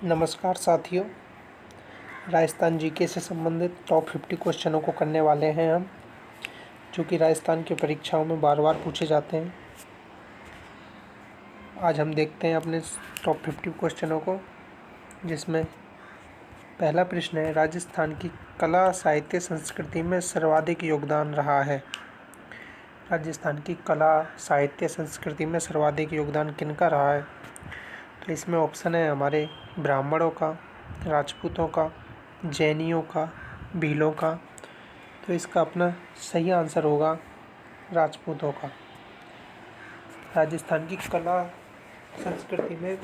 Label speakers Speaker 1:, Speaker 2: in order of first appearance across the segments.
Speaker 1: नमस्कार साथियों, राजस्थान जीके से संबंधित टॉप 50 क्वेश्चनों को करने वाले हैं हम, जो कि राजस्थान की परीक्षाओं में बार बार पूछे जाते हैं। आज हम देखते हैं अपने टॉप 50 क्वेश्चनों को, जिसमें पहला प्रश्न है, राजस्थान की कला साहित्य संस्कृति में सर्वाधिक योगदान रहा है। राजस्थान की कला साहित्य संस्कृति में सर्वाधिक योगदान किनका रहा है? तो इसमें ऑप्शन है हमारे ब्राह्मणों का, राजपूतों का, जैनियों का, भीलों का। तो इसका अपना सही आंसर होगा राजपूतों का। राजस्थान की कला संस्कृति में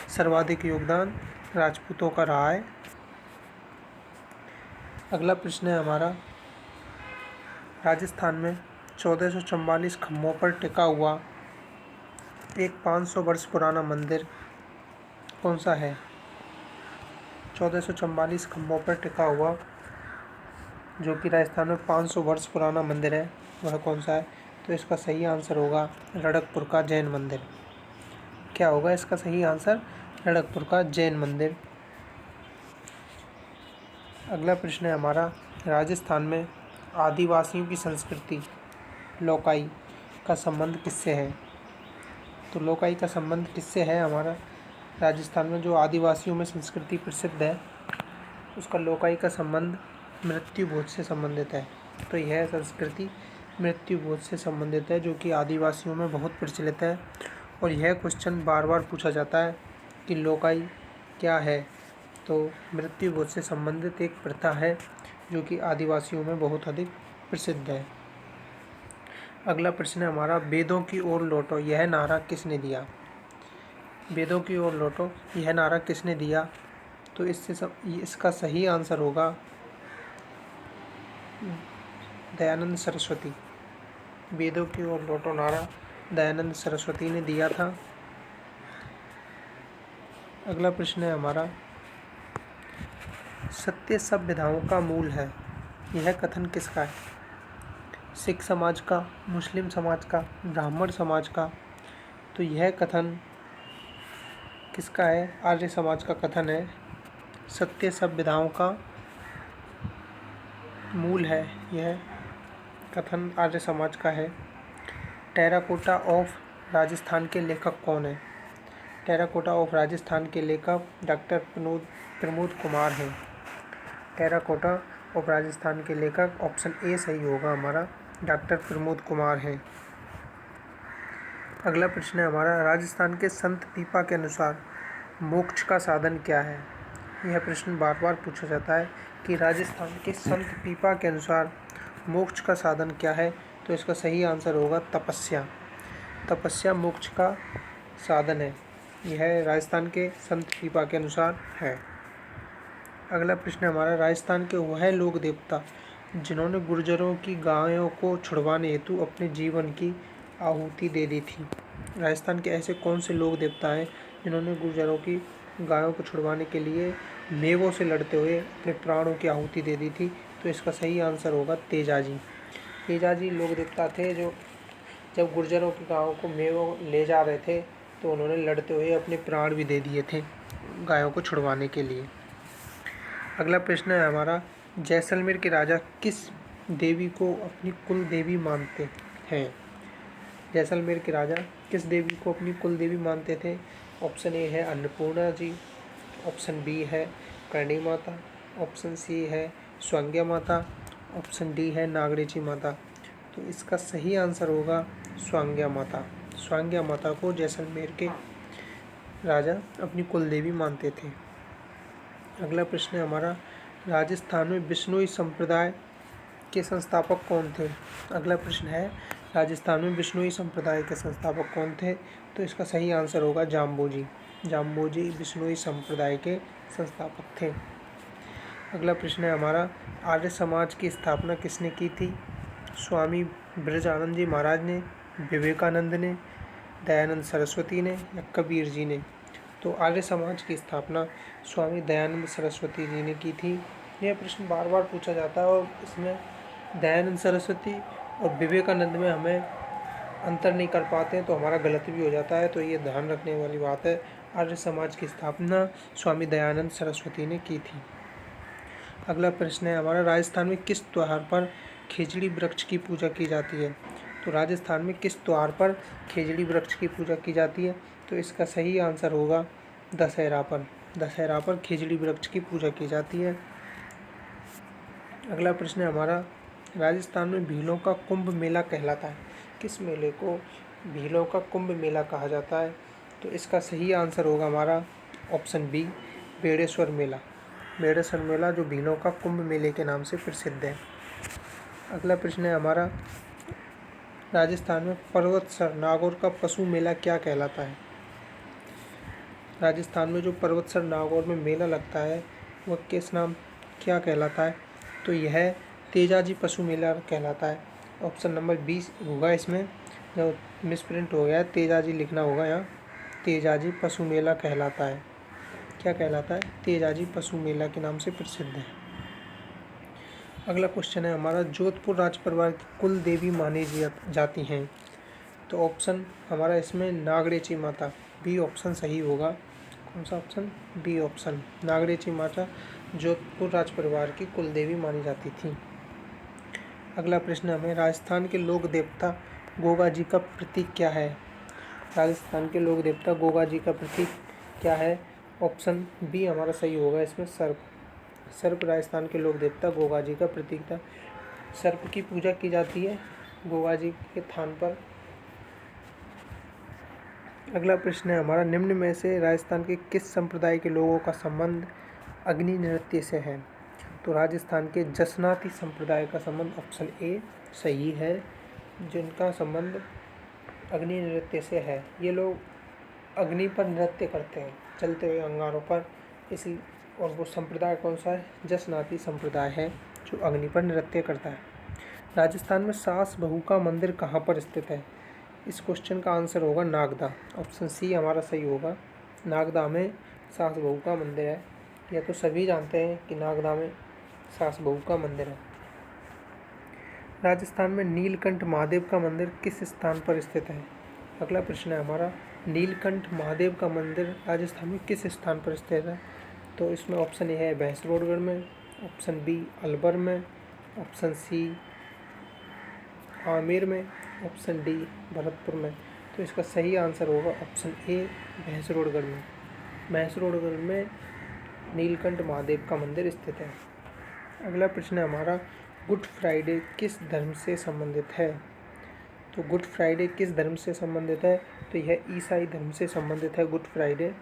Speaker 1: सर्वाधिक योगदान राजपूतों का रहा है। अगला प्रश्न है हमारा, राजस्थान में 1444 खम्भों पर टिका हुआ एक 500 वर्ष पुराना मंदिर कौन सा है? 1444 खम्भों पर टिका हुआ जो कि राजस्थान में 500 वर्ष पुराना मंदिर है, वह कौन सा है? तो इसका सही आंसर होगा रड़कपुर का जैन मंदिर। क्या होगा इसका सही आंसर? रड़कपुर का जैन मंदिर। अगला प्रश्न है हमारा, राजस्थान में आदिवासियों की संस्कृति लोकाई का संबंध किससे है? तो लोकाई का संबंध किससे है? हमारा राजस्थान में जो आदिवासियों में संस्कृति प्रसिद्ध है, उसका लोकाई का संबंध मृत्यु भोज से संबंधित है। तो यह संस्कृति मृत्यु भोज से संबंधित है, जो कि आदिवासियों में बहुत प्रचलित है। और यह क्वेश्चन बार बार पूछा जाता है कि लोकाई क्या है? तो मृत्यु भोज से संबंधित एक प्रथा है जो कि आदिवासियों में बहुत अधिक प्रसिद्ध है। अगला प्रश्न है हमारा, वेदों की ओर लौटो यह नारा किसने दिया? वेदों की ओर लौटो यह नारा किसने दिया? तो इसका सही आंसर होगा दयानंद सरस्वती। वेदों की ओर लौटो नारा दयानंद सरस्वती ने दिया था। अगला प्रश्न है हमारा, सत्य सब विधाओं का मूल है यह कथन किसका है? सिख समाज का, मुस्लिम समाज का, ब्राह्मण समाज का? तो यह कथन किसका है? आर्य समाज का कथन है। सत्य सब विधाओं का मूल है, यह कथन आर्य समाज का है। टेराकोटा ऑफ राजस्थान के लेखक कौन है? टेराकोटा ऑफ राजस्थान के लेखक डॉक्टर प्रमोद कुमार हैं। टेराकोटा ऑफ राजस्थान के लेखक ऑप्शन ए सही होगा हमारा, डॉक्टर प्रमोद कुमार हैं। अगला प्रश्न है हमारा, राजस्थान के संत पीपा के अनुसार मोक्ष का साधन क्या है? यह प्रश्न बार बार पूछा जाता है कि राजस्थान के संत पीपा के अनुसार मोक्ष का साधन क्या है? तो इसका सही आंसर होगा तपस्या। तपस्या मोक्ष का साधन है, यह राजस्थान के संत पीपा के अनुसार है। अगला प्रश्न हमारा, राजस्थान के वह लोक देवता जिन्होंने गुर्जरों की गायों को छुड़वाने हेतु अपने जीवन की आहुति दे दी थी। राजस्थान के ऐसे कौन से लोक देवता हैं जिन्होंने गुर्जरों की गायों को छुड़वाने के लिए मेवों से लड़ते हुए अपने प्राणों की आहुति दे दी थी? तो इसका सही आंसर होगा तेजाजी। तेजाजी लोक देवता थे जो जब गुर्जरों की गायों को मेवों ले जा रहे थे तो उन्होंने लड़ते हुए अपने प्राण भी दे दिए थे गायों को छुड़वाने के लिए। अगला प्रश्न है हमारा, जैसलमेर के राजा किस देवी को अपनी कुल देवी मानते हैं? जैसलमेर के राजा किस देवी को अपनी कुल देवी मानते थे? ऑप्शन ए है अन्नपूर्णा जी, ऑप्शन बी है करणी माता, ऑप्शन सी है स्वांग्या माता, ऑप्शन डी है नागरेची माता। तो इसका सही आंसर होगा स्वांग्या माता। स्वांग्या माता को जैसलमेर के राजा अपनी कुल देवी मानते थे। अगला प्रश्न है हमारा, राजस्थान में बिश्नोई संप्रदाय के संस्थापक कौन थे? अगला प्रश्न है, राजस्थान में बिश्नोई संप्रदाय के संस्थापक कौन थे? तो इसका सही आंसर होगा जाम्बोजी। जाम्बोजी बिश्नोई संप्रदाय के संस्थापक थे। अगला प्रश्न है हमारा, आर्य समाज की स्थापना किसने की थी? स्वामी ब्रजानंद जी महाराज ने, विवेकानंद ने, दयानंद सरस्वती ने या कबीर जी ने? तो आर्य समाज की स्थापना स्वामी दयानंद सरस्वती जी ने की थी। यह प्रश्न बार बार पूछा जाता है और इसमें दयानंद सरस्वती और विवेकानंद में हमें अंतर नहीं कर पाते हैं तो हमारा गलत भी हो जाता है, तो ये ध्यान रखने वाली बात है। आर्य समाज की स्थापना स्वामी दयानंद सरस्वती ने की थी। अगला प्रश्न है हमारा, राजस्थान में किस त्योहार पर खेजड़ी वृक्ष की पूजा की जाती है? तो राजस्थान में किस त्योहार पर खेजड़ी वृक्ष की पूजा की जाती है? तो इसका सही आंसर होगा दशहरा पर। दशहरा पर खेजड़ी वृक्ष की पूजा की जाती है। अगला प्रश्न है हमारा, राजस्थान में भीलों का कुंभ मेला कहलाता है। किस मेले को भीलों का कुंभ मेला कहा जाता है? तो इसका सही आंसर होगा हमारा ऑप्शन बी, बेड़ेश्वर मेला। बेड़ेश्वर मेला जो भीलों का कुंभ मेले के नाम से प्रसिद्ध है। अगला प्रश्न है हमारा, राजस्थान में पर्वतसर नागौर का पशु मेला क्या कहलाता है? राजस्थान में जो पर्वतसर नागौर में मेला लगता है वह किस नाम क्या कहलाता है? तो यह तेजाजी पशु मेला कहलाता है। ऑप्शन नंबर 20 होगा इसमें, जो मिसप्रिंट हो गया है, तेजाजी लिखना होगा यहाँ। तेजाजी पशु मेला कहलाता है। क्या कहलाता है? तेजाजी पशु मेला के नाम से प्रसिद्ध है। अगला क्वेश्चन है हमारा, जोधपुर राज परिवार की कुल देवी मानी जाती हैं। तो ऑप्शन हमारा इसमें नागरेची माता, बी ऑप्शन सही होगा। कौन सा ऑप्शन? बी ऑप्शन, नागरेची माता जोधपुर राज परिवार की कुल देवी मानी जाती थी। अगला प्रश्न हमें, राजस्थान के लोक देवता गोगा जी का प्रतीक क्या है? राजस्थान के लोक देवता गोगा जी का प्रतीक क्या है? ऑप्शन बी हमारा सही होगा इसमें, सर्प। सर्प राजस्थान के लोक देवता गोगा जी का प्रतीक था। सर्प की पूजा की जाती है गोगा जी के थान पर। अगला प्रश्न है हमारा, निम्न में से राजस्थान के किस संप्रदाय के लोगों का संबंध अग्नि नृत्य से है? तो राजस्थान के जसनाती संप्रदाय का संबंध ऑप्शन ए सही है, जिनका संबंध अग्नि नृत्य से है। ये लोग अग्नि पर नृत्य करते हैं, चलते हुए अंगारों पर, इसी और वो संप्रदाय कौन सा है? जसनाती संप्रदाय है जो अग्नि पर नृत्य करता है। राजस्थान में सास बहू का मंदिर कहाँ पर स्थित है? इस क्वेश्चन का आंसर होगा नागदा। ऑप्शन सी हमारा सही होगा। नागदा में सास बहू का मंदिर है। यह तो सभी जानते हैं कि नागदा में सास बहू का मंदिर है। राजस्थान में नीलकंठ महादेव का मंदिर किस स्थान पर स्थित है? अगला प्रश्न है हमारा, नीलकंठ महादेव का मंदिर राजस्थान में किस स्थान पर स्थित है? तो इसमें ऑप्शन ए है भैंसरोडगढ़ में, ऑप्शन बी अलवर में, ऑप्शन सी आमेर में, ऑप्शन डी भरतपुर में। तो इसका सही आंसर होगा ऑप्शन ए भैंसरोडगढ़ में। भैंसरोडगढ़ में नीलकंठ महादेव का मंदिर स्थित है। अगला प्रश्न है हमारा, गुड फ्राइडे किस धर्म से संबंधित है? तो गुड फ्राइडे किस धर्म से संबंधित है? तो यह ईसाई धर्म से संबंधित है। गुड फ्राइडे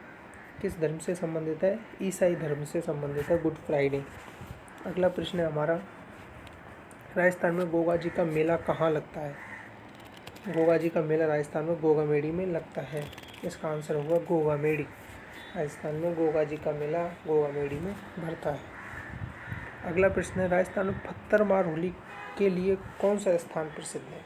Speaker 1: किस धर्म से संबंधित है? ईसाई धर्म से संबंधित है गुड फ्राइडे। अगला प्रश्न है हमारा, राजस्थान में गोगा जी का मेला कहाँ लगता है? गोगा जी का मेला राजस्थान में गोगामेड़ी में लगता है। इसका आंसर होगा गोगामेड़ी। राजस्थान में गोगा जी का मेला गोगामेड़ी में भरता है। अगला प्रश्न है, राजस्थान में पत्थरमार होली के लिए कौन सा स्थान प्रसिद्ध है?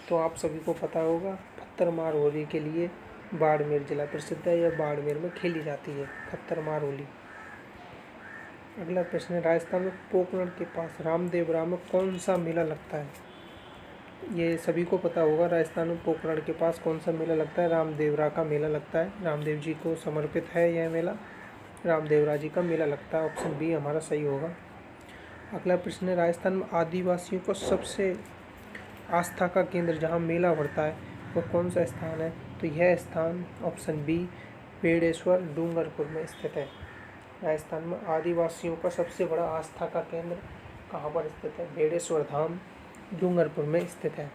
Speaker 1: तो आप सभी को पता होगा, पत्थरमार होली के लिए बाड़मेर जिला प्रसिद्ध है। यह बाड़मेर में खेली जाती है पत्थरमार होली। अगला प्रश्न है, राजस्थान में पोकरण के पास रामदेवरा में कौन सा मेला लगता है? ये सभी को पता होगा, राजस्थान में पोकरण के पास कौन सा मेला लगता है? रामदेवरा का मेला लगता है। रामदेव जी को समर्पित है यह मेला, रामदेवरा जी का मेला लगता है। ऑप्शन बी हमारा सही होगा। अगला प्रश्न है, राजस्थान में आदिवासियों को सबसे आस्था का केंद्र जहाँ मेला भरता है वह कौन सा स्थान है? तो यह स्थान ऑप्शन बी बेड़ेश्वर डूंगरपुर में स्थित है। राजस्थान में आदिवासियों का सबसे बड़ा आस्था का केंद्र कहाँ पर स्थित है? बेड़ेश्वर धाम डूंगरपुर में स्थित है।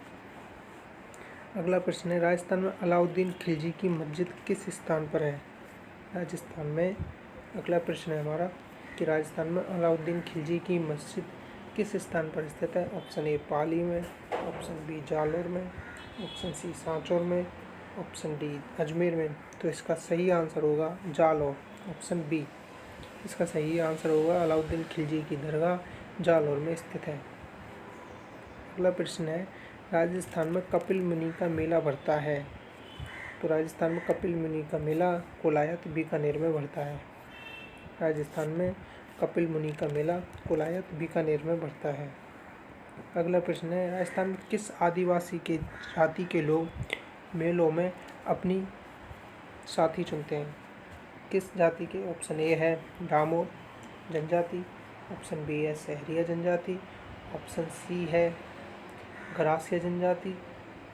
Speaker 1: अगला प्रश्न है, राजस्थान में अलाउद्दीन खिलजी की मस्जिद किस स्थान पर है? राजस्थान में अगला प्रश्न है हमारा कि राजस्थान में अलाउद्दीन खिलजी की मस्जिद किस स्थान पर स्थित है? ऑप्शन ए पाली में, ऑप्शन बी जालोर में, ऑप्शन सी सांचौर में, ऑप्शन डी अजमेर में। तो इसका सही आंसर होगा जालोर। ऑप्शन बी इसका सही आंसर होगा, अलाउद्दीन खिलजी की दरगाह जालोर में स्थित है। अगला प्रश्न है, राजस्थान में कपिल मुनि का मेला भरता है। तो राजस्थान में कपिल मुनि का मेला कोलायत बीकानेर में भरता है। राजस्थान में कपिल मुनि का मेला कोलायत बीकानेर में भरता है। अगला प्रश्न है, राजस्थान में किस आदिवासी जाति के लोग मेलों में अपनी साथी चुनते हैं? किस जाति के? ऑप्शन ए है डामोर जनजाति, ऑप्शन बी है सहरिया जनजाति, ऑप्शन सी है गरासिया जनजाति,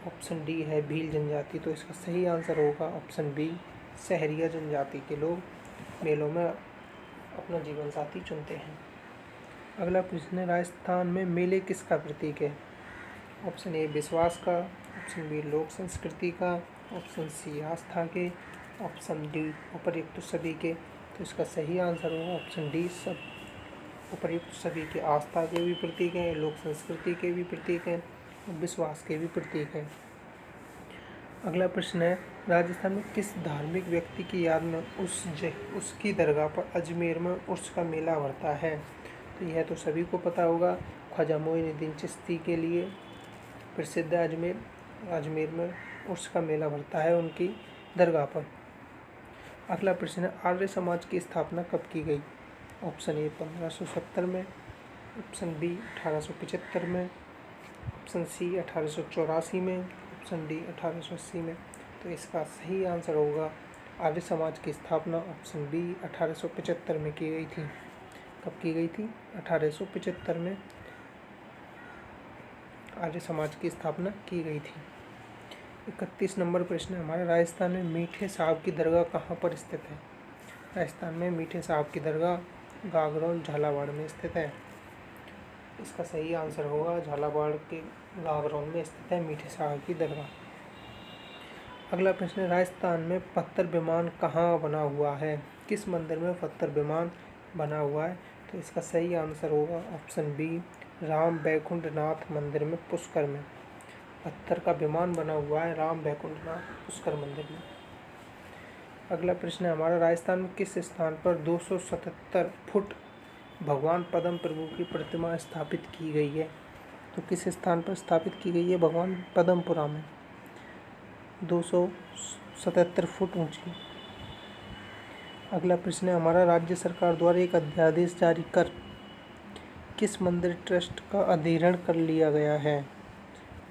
Speaker 1: ऑप्शन डी है भील जनजाति। तो इसका सही आंसर होगा ऑप्शन बी, सहरिया जनजाति के लोग मेलों में अपना जीवन साथी चुनते हैं। अगला प्रश्न है, राजस्थान में मेले किसका प्रतीक है? ऑप्शन ए विश्वास का, ऑप्शन बी लोक संस्कृति का, ऑप्शन सी आस्था के, ऑप्शन डी उपर्युक्त सभी के। तो इसका सही आंसर होगा ऑप्शन डी, सब उपर्युक्त सभी के। आस्था के भी प्रतीक हैं, लोक संस्कृति के भी प्रतीक हैं और विश्वास के भी प्रतीक हैं। अगला प्रश्न है, राजस्थान में किस धार्मिक व्यक्ति की याद में उसकी दरगाह पर अजमेर में उर्स का मेला भरता है? तो यह तो सभी को पता होगा, ख्वाजा मोइनुद्दीन चिश्ती के लिए प्रसिद्ध है अजमेर में उर्स का मेला भरता है उनकी दरगाह पर। अगला प्रश्न है, आर्य समाज की स्थापना कब की गई? ऑप्शन ए 1570 में, ऑप्शन बी 1875 में, ऑप्शन सी 1884 में, ऑप्शन डी 1880 में। तो इसका सही आंसर होगा आर्य समाज की स्थापना ऑप्शन बी 1875 में की गई थी। कब की गई थी? 1875 में आर्य समाज की स्थापना की गई थी। 31 नंबर प्रश्न है हमारा, राजस्थान में मीठे साहब की दरगाह कहाँ पर स्थित है? राजस्थान में मीठे साहब की दरगाह गागरोन झालावाड़ में स्थित है। इसका सही आंसर होगा झालावाड़ के गागरोन में स्थित है मीठे साहब की दरगाह। अगला प्रश्न है, राजस्थान में पत्थर विमान कहाँ बना हुआ है? किस मंदिर में पत्थर विमान बना हुआ है? तो इसका सही आंसर होगा ऑप्शन बी, राम बैकुंठनाथ मंदिर में पुष्कर में पत्थर का विमान बना हुआ है राम बैकुंठनाथ पुष्कर मंदिर में। अगला प्रश्न है हमारा, राजस्थान में किस स्थान पर 277 फुट भगवान पद्म प्रभु की प्रतिमा स्थापित की गई है? तो किस स्थान पर स्थापित की गई है? भगवान पद्मपुरा में 277 फुट ऊंची। अगला प्रश्न है हमारा, राज्य सरकार द्वारा एक अध्यादेश जारी कर किस मंदिर ट्रस्ट का अधिग्रहण कर लिया गया है?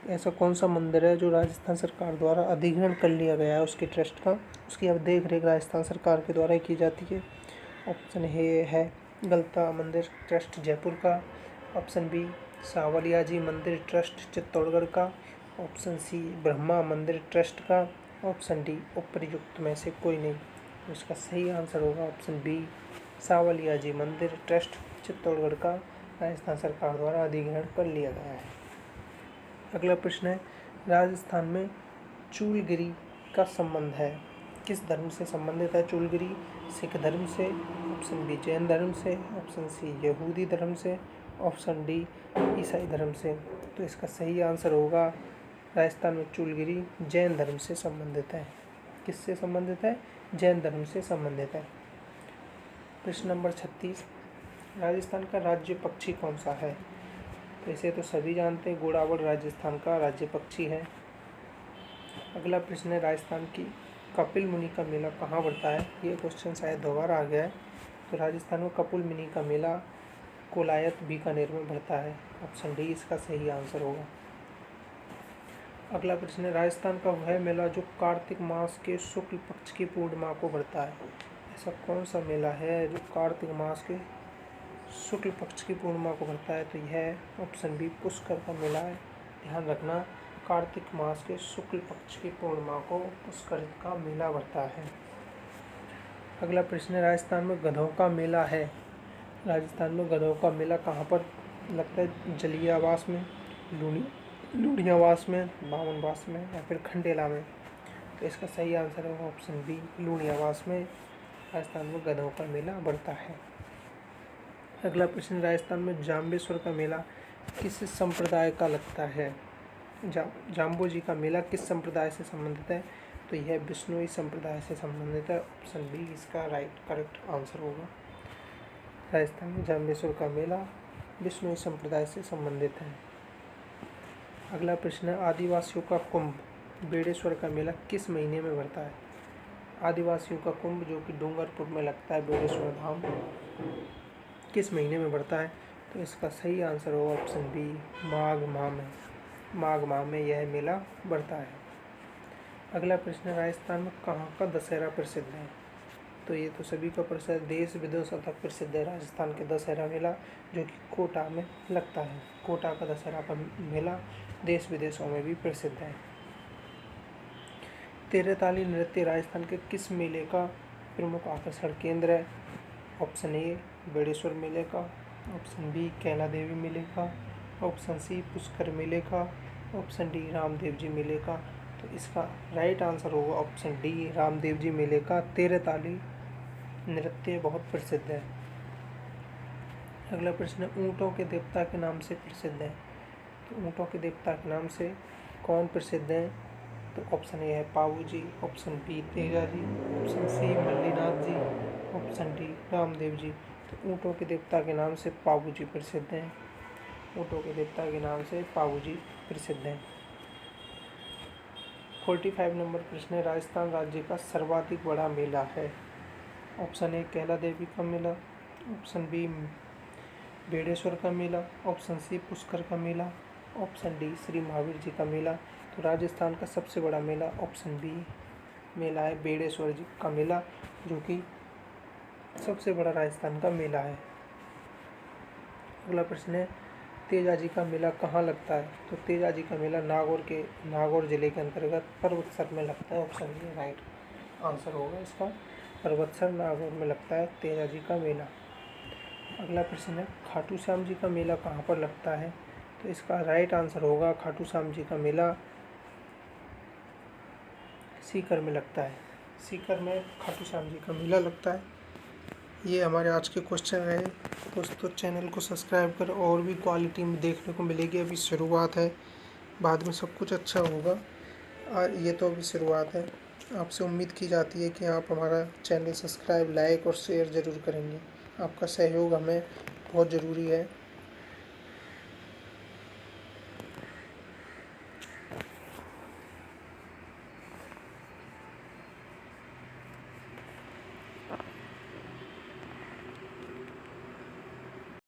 Speaker 1: ऐसा कौन सा मंदिर है जो राजस्थान सरकार द्वारा अधिग्रहण कर लिया गया है उसके ट्रस्ट का, उसकी अब देख रेख राजस्थान सरकार के द्वारा की जाती है? ऑप्शन ए है गलता मंदिर ट्रस्ट जयपुर का, ऑप्शन बी सावलिया जी मंदिर ट्रस्ट चित्तौड़गढ़ का, ऑप्शन सी ब्रह्मा मंदिर ट्रस्ट का, ऑप्शन डी उपर्युक्त में से कोई नहीं। तो इसका सही आंसर होगा ऑप्शन बी, सावलिया जी मंदिर ट्रस्ट चित्तौड़गढ़ का राजस्थान सरकार द्वारा अधिग्रहण कर लिया गया है। अगला प्रश्न है, राजस्थान में चूलगिरी का संबंध है किस धर्म से संबंधित है? चूलगिरी सिख धर्म से, ऑप्शन बी जैन धर्म से, ऑप्शन सी यहूदी धर्म से, ऑप्शन डी ईसाई धर्म से। तो इसका सही आंसर होगा राजस्थान में चूलगिरी जैन धर्म से संबंधित है। किससे संबंधित है? जैन धर्म से संबंधित है। प्रश्न नंबर 36, राजस्थान का राज्य पक्षी कौन सा है? तो इसे तो सभी जानते हैं, घोड़ावड़ राजस्थान का राज्य पक्षी है। अगला प्रश्न है, राजस्थान की कपिल मुनि का मेला कहाँ बढ़ता है? ये क्वेश्चन शायद दोबारा आ गया है। तो राजस्थान में कपिल मुनि का मेला कोलायत बीकानेर में बढ़ता है। ऑप्शन डी इसका सही आंसर होगा। अगला प्रश्न है, राजस्थान का वह मेला जो कार्तिक मास के शुक्ल पक्ष की पूर्णिमा को बढ़ता है? ऐसा कौन सा मेला है जो कार्तिक मास के शुक्ल पक्ष की पूर्णिमा को बढ़ता है? तो यह ऑप्शन बी पुष्कर का मेला है। ध्यान रखना, कार्तिक मास के शुक्ल पक्ष की पूर्णिमा को पुष्कर का मेला बढ़ता है। अगला प्रश्न है, राजस्थान में गधों का मेला है। राजस्थान में गधों का मेला कहाँ पर लगता है? जलियावास में, लूणियावास में, बावनवास में या फिर खंडेला में। तो इसका सही आंसर है ऑप्शन बी लूणियावास में राजस्थान में गधों का मेला बढ़ता है। अगला प्रश्न, राजस्थान में जाम्बेश्वर का मेला किस संप्रदाय का लगता है? जाम्बो जी का मेला किस संप्रदाय से संबंधित है? तो यह बिश्नोई संप्रदाय से संबंधित है। ऑप्शन बी इसका करेक्ट आंसर होगा। राजस्थान में जाम्बेश्वर का मेला बिश्नोई संप्रदाय से संबंधित है। अगला प्रश्न है, आदिवासियों का कुंभ बेड़ेश्वर का मेला किस महीने में बढ़ता है? आदिवासियों का कुंभ जो कि डूंगरपुर में लगता है बेड़ेश्वर धाम, किस महीने में बढ़ता है? तो इसका सही आंसर होगा ऑप्शन बी माघ माह में। माघ माह में यह मेला बढ़ता है। अगला प्रश्न, राजस्थान में कहाँ का दशहरा प्रसिद्ध है? तो ये तो सभी का प्रसिद्ध, देश विदेशों तक प्रसिद्ध है राजस्थान के दशहरा मेला, जो कि कोटा में लगता है। कोटा का दशहरा का मेला देश विदेशों में भी प्रसिद्ध है। तेरताली नृत्य राजस्थान के किस मेले का प्रमुख आकर्षण केंद्र है? ऑप्शन ए बेड़ेश्वर मेले का, ऑप्शन बी कैला देवी मेले का, ऑप्शन सी पुष्कर मेले का, ऑप्शन डी रामदेव जी मेले का। तो इसका राइट आंसर होगा ऑप्शन डी रामदेव जी मेले का। तेरताली नृत्य बहुत प्रसिद्ध है। अगला प्रश्न है, ऊँटों के देवता के नाम से प्रसिद्ध है। तो ऊँटों के देवता के नाम से कौन प्रसिद्ध है? तो ऑप्शन ए है पाबू जी, option B Teja ji, option C Mallinath जी, ऑप्शन डी रामदेव जी। तो ऊँटों के देवता के नाम से पाबू जी प्रसिद्ध हैं। ऊँटों के देवता के नाम से पाबू जी प्रसिद्ध हैं। 45 नंबर प्रश्न है, राजस्थान राज्य का सर्वाधिक बड़ा मेला है। ऑप्शन ए कैला देवी का मेला, ऑप्शन बी बेड़ेश्वर का मेला, ऑप्शन सी पुष्कर का मेला, ऑप्शन डी श्री महावीर जी का मेला। तो राजस्थान का सबसे बड़ा मेला ऑप्शन बी मेला है, बेड़ेश्वर जी का मेला, जो कि सबसे बड़ा राजस्थान का मेला है। अगला प्रश्न है, तेजा जी का मेला कहाँ लगता है? तो तेजा जी का मेला नागौर जिले के अंतर्गत पर्वतसर में लगता है। ऑप्शन बी राइट आंसर होगा इसका, पर्वतसर नागौर में लगता है तेजा जी का मेला। अगला प्रश्न है, खाटू श्याम जी का मेला कहाँ पर लगता है? तो इसका राइट आंसर होगा खाटू श्याम जी का मेला सीकर में लगता है। सीकर में खाटू श्याम जी का मेला लगता है। ये हमारे आज के क्वेश्चन रहे दोस्तों। चैनल को सब्सक्राइब करें, और भी क्वालिटी में देखने को मिलेगी। अभी शुरुआत है, बाद में सब कुछ अच्छा होगा। और ये तो अभी शुरुआत है। आपसे उम्मीद की जाती है कि आप हमारा चैनल सब्सक्राइब, लाइक और शेयर ज़रूर करेंगे। आपका सहयोग हमें बहुत ज़रूरी है।